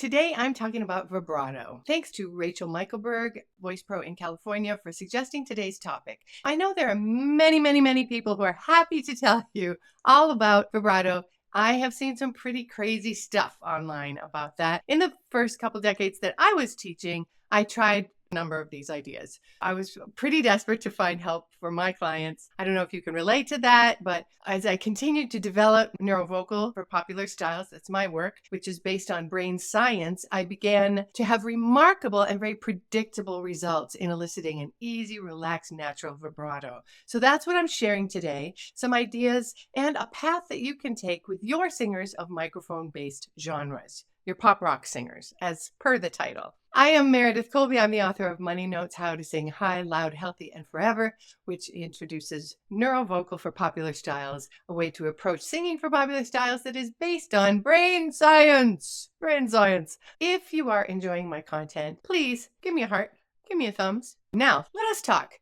Today I'm talking about vibrato. Thanks to Rachel Michelberg, Voice Pro in California, for suggesting today's topic. I know there are many people who are happy to tell you all about vibrato. I have seen some pretty crazy stuff online about that. In the first couple decades that I was teaching, I tried a number of these ideas. I was pretty desperate to find help for my clients. I don't know if you can relate to that, but as I continued to develop NeuroVocal for popular styles, that's my work, which is based on brain science, I began to have remarkable and very predictable results in eliciting an easy, relaxed, natural vibrato. So that's what I'm sharing today, some ideas and a path that you can take with your singers of microphone-based genres, your pop rock singers, as per the title. I am Meredith Colby. I'm the author of Money Notes, How to Sing High, Loud, Healthy, and Forever, which introduces NeuroVocal for popular styles, a way to approach singing for popular styles that is based on brain science. Brain science. If you are enjoying my content, please give me a heart, give me a thumbs. Now, let us talk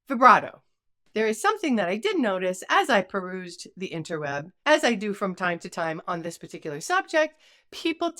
vibrato. There is something that I did notice as I perused the interweb, as I do from time to time on this particular subject. People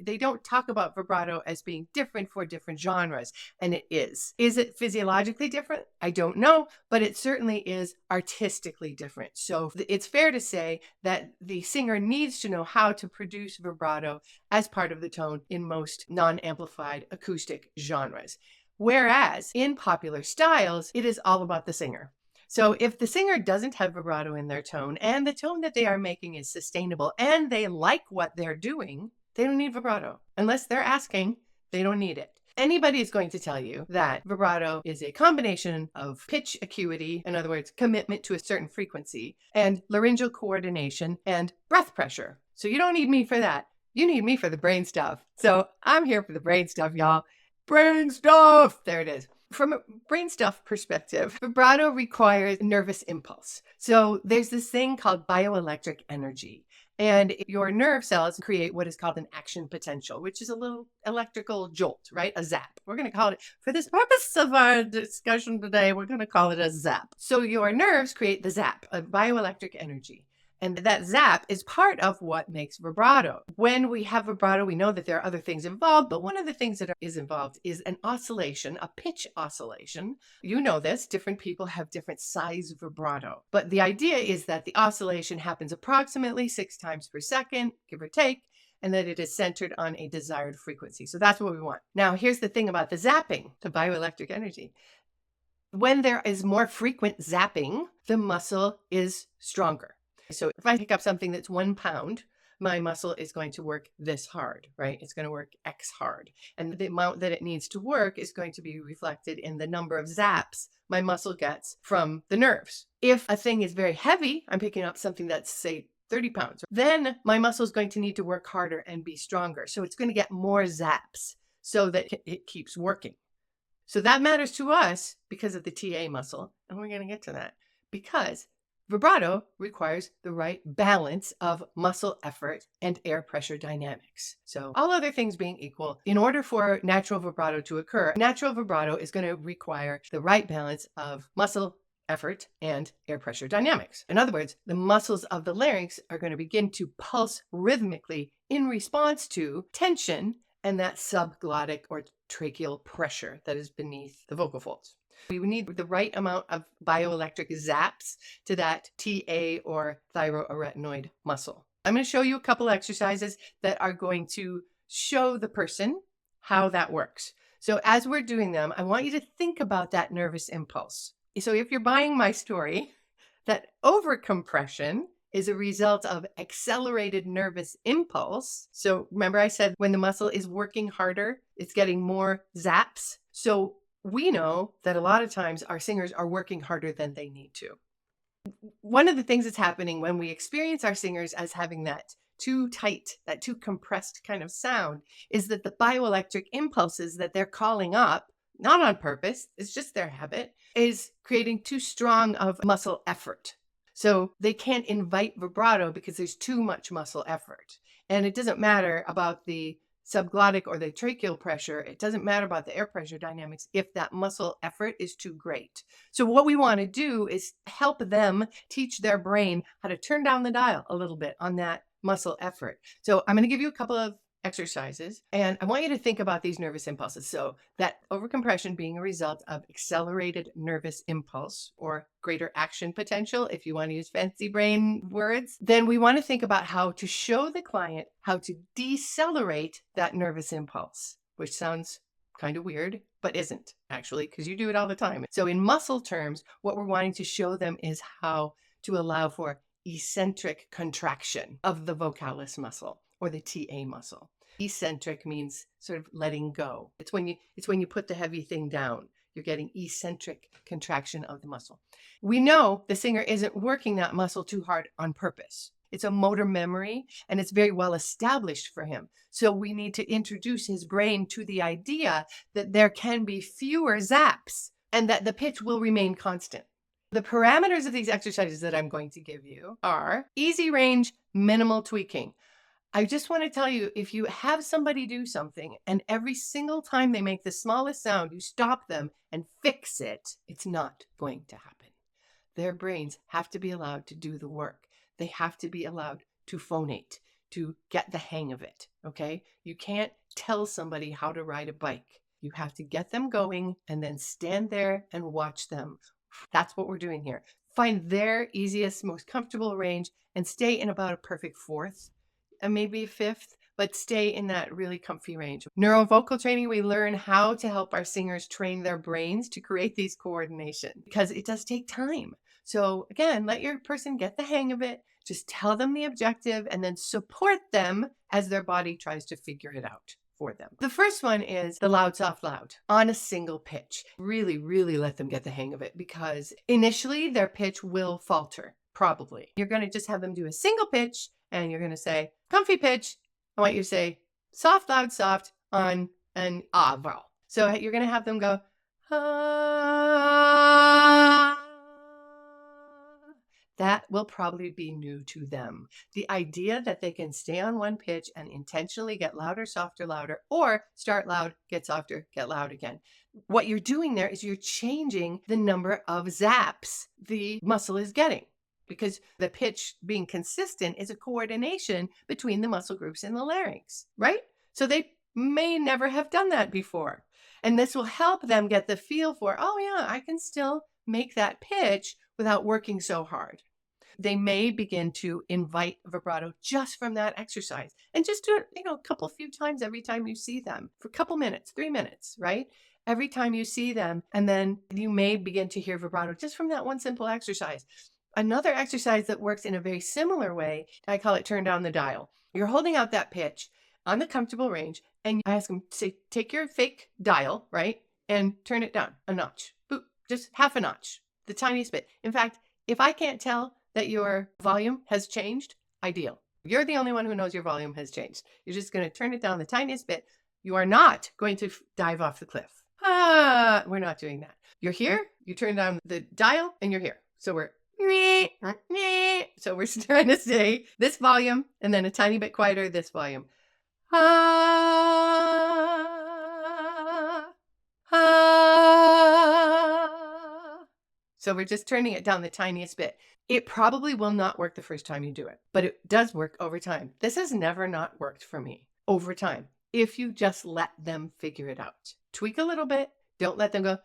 they don't talk about vibrato as being different for different genres, and it is. Is it physiologically different? I don't know, but it certainly is artistically different. So it's fair to say that the singer needs to know how to produce vibrato as part of the tone in most non-amplified acoustic genres. Whereas in popular styles, it is all about the singer. So if the singer doesn't have vibrato in their tone and the tone that they are making is sustainable and they like what they're doing, they don't need vibrato. Unless they're asking, they don't need it. Anybody is going to tell you that vibrato is a combination of pitch acuity, in other words, commitment to a certain frequency, and laryngeal coordination and breath pressure. So you don't need me for that. You need me for the brain stuff. So I'm here for the brain stuff, y'all. Brain stuff! There it is. From a brain stuff perspective, vibrato requires nervous impulse. So there's this thing called bioelectric energy. And your nerve cells create what is called an action potential, which is a little electrical jolt, right? A zap. We're going to call it, for this purpose of our discussion today, we're going to call it a zap. So your nerves create the zap, a bioelectric energy. And that zap is part of what makes vibrato. When we have vibrato, we know that there are other things involved, but one of the things that is involved is an oscillation, a pitch oscillation. You know this, different people have different size vibrato. But the idea is that the oscillation happens approximately 6 times per second, give or take, and that it is centered on a desired frequency. So that's what we want. Now, here's the thing about the zapping, the bioelectric energy. When there is more frequent zapping, the muscle is stronger. So if I pick up something that's 1 pound, my muscle is going to work this hard, right? It's going to work X hard. And the amount that it needs to work is going to be reflected in the number of zaps my muscle gets from the nerves. If a thing is very heavy, I'm picking up something that's, say, 30 pounds, then my muscle is going to need to work harder and be stronger. So it's going to get more zaps so that it keeps working. So that matters to us because of the TA muscle. And we're going to get to that because vibrato requires the right balance of muscle effort and air pressure dynamics. So all other things being equal, in order for natural vibrato to occur, natural vibrato is going to require the right balance of muscle effort and air pressure dynamics. In other words, the muscles of the larynx are going to begin to pulse rhythmically in response to tension and that subglottic or tracheal pressure that is beneath the vocal folds. We would need the right amount of bioelectric zaps to that TA or thyroarytenoid muscle. I'm going to show you a couple exercises that are going to show the person how that works. So as we're doing them, I want you to think about that nervous impulse. So if you're buying my story, that overcompression is a result of accelerated nervous impulse. So remember I said when the muscle is working harder, it's getting more zaps. So we know that a lot of times our singers are working harder than they need to. One of the things that's happening when we experience our singers as having that too tight, that too compressed kind of sound, is that the bioelectric impulses that they're calling up, not on purpose, it's just their habit, is creating too strong of muscle effort. So they can't invite vibrato because there's too much muscle effort. And it doesn't matter about the subglottic or the tracheal pressure. It doesn't matter about the air pressure dynamics if that muscle effort is too great. So what we want to do is help them teach their brain how to turn down the dial a little bit on that muscle effort. So I'm going to give you a couple of exercises, and I want you to think about these nervous impulses. So that overcompression being a result of accelerated nervous impulse or greater action potential, if you want to use fancy brain words, then we want to think about how to show the client how to decelerate that nervous impulse, which sounds kind of weird, but isn't actually, because you do it all the time. So in muscle terms, what we're wanting to show them is how to allow for eccentric contraction of the vocalis muscle or the TA muscle. Eccentric means sort of letting go. It's when you put the heavy thing down. You're getting eccentric contraction of the muscle. We know the singer isn't working that muscle too hard on purpose. It's a motor memory, and it's very well established for him. So we need to introduce his brain to the idea that there can be fewer zaps and that the pitch will remain constant. The parameters of these exercises that I'm going to give you are easy range, minimal tweaking. I just want to tell you, if you have somebody do something and every single time they make the smallest sound, you stop them and fix it, it's not going to happen. Their brains have to be allowed to do the work. They have to be allowed to phonate, to get the hang of it, okay? You can't tell somebody how to ride a bike. You have to get them going and then stand there and watch them. That's what we're doing here. Find their easiest, most comfortable range and stay in about a perfect fourth and maybe a fifth, but stay in that really comfy range. NeuroVocal training, we learn how to help our singers train their brains to create these coordination because it does take time. So again, let your person get the hang of it. Just tell them the objective and then support them as their body tries to figure it out for them. The first one is the loud, soft, loud on a single pitch. Really, really let them get the hang of it because initially their pitch will falter, probably. You're going to just have them do a single pitch and you're going to say, comfy pitch. I want you to say soft, loud, soft on an ah vowel. So you're going to have them go, ah. That will probably be new to them. The idea that they can stay on one pitch and intentionally get louder, softer, louder, or start loud, get softer, get loud again. What you're doing there is you're changing the number of zaps the muscle is getting because the pitch being consistent is a coordination between the muscle groups in the larynx, right? So they may never have done that before. And this will help them get the feel for, oh yeah, I can still make that pitch without working so hard. They may begin to invite vibrato just from that exercise and just do it, a few times every time you see them for a couple minutes, 3 minutes, right? Every time you see them, and then you may begin to hear vibrato just from that one simple exercise. Another exercise that works in a very similar way, I call it turn down the dial. You're holding out that pitch on the comfortable range, and I ask them to say, take your fake dial, right, and turn it down a notch. Boop, just half a notch. The tiniest bit. In fact, if I can't tell that your volume has changed, ideal. You're the only one who knows your volume has changed. You're just going to turn it down the tiniest bit. You are not going to dive off the cliff. We're not doing that. You're here, you turn down the dial, and you're here. So we're trying to say this volume, and then a tiny bit quieter, this volume. So we're just turning it down the tiniest bit. It probably will not work the first time you do it, but it does work over time. This has never not worked for me over time. If you just let them figure it out. Tweak a little bit. Don't let them go,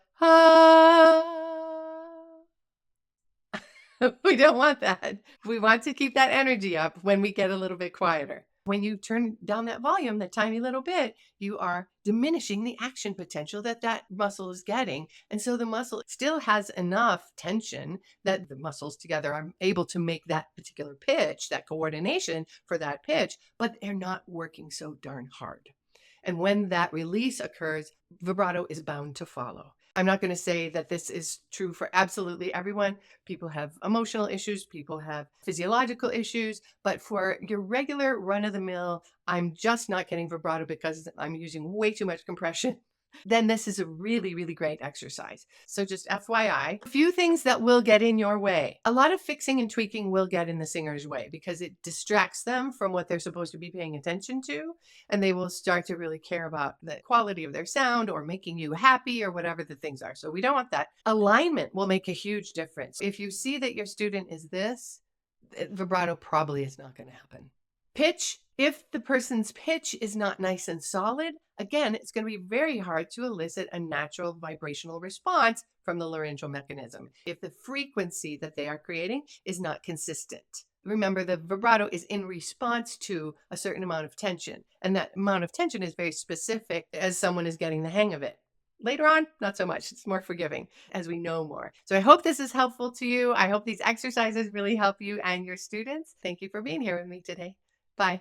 We don't want that. We want to keep that energy up when we get a little bit quieter. When you turn down that volume, that tiny little bit, you are diminishing the action potential that muscle is getting. And so the muscle still has enough tension that the muscles together are able to make that particular pitch, that coordination for that pitch, but they're not working so darn hard. And when that release occurs, vibrato is bound to follow. I'm not going to say that this is true for absolutely everyone. People have emotional issues, people have physiological issues, but for your regular run-of-the-mill, I'm just not getting vibrato because I'm using way too much compression, then this is a really, really great exercise. So just FYI, a few things that will get in your way. A lot of fixing and tweaking will get in the singer's way because it distracts them from what they're supposed to be paying attention to, and they will start to really care about the quality of their sound or making you happy or whatever the things are. So we don't want that. Alignment will make a huge difference. If you see that your student is this, vibrato probably is not going to happen. Pitch If the person's pitch is not nice and solid, again, it's going to be very hard to elicit a natural vibrational response from the laryngeal mechanism if the frequency that they are creating is not consistent. Remember, the vibrato is in response to a certain amount of tension, and that amount of tension is very specific as someone is getting the hang of it. Later on, not so much. It's more forgiving as we know more. So I hope this is helpful to you. I hope these exercises really help you and your students. Thank you for being here with me today. Bye.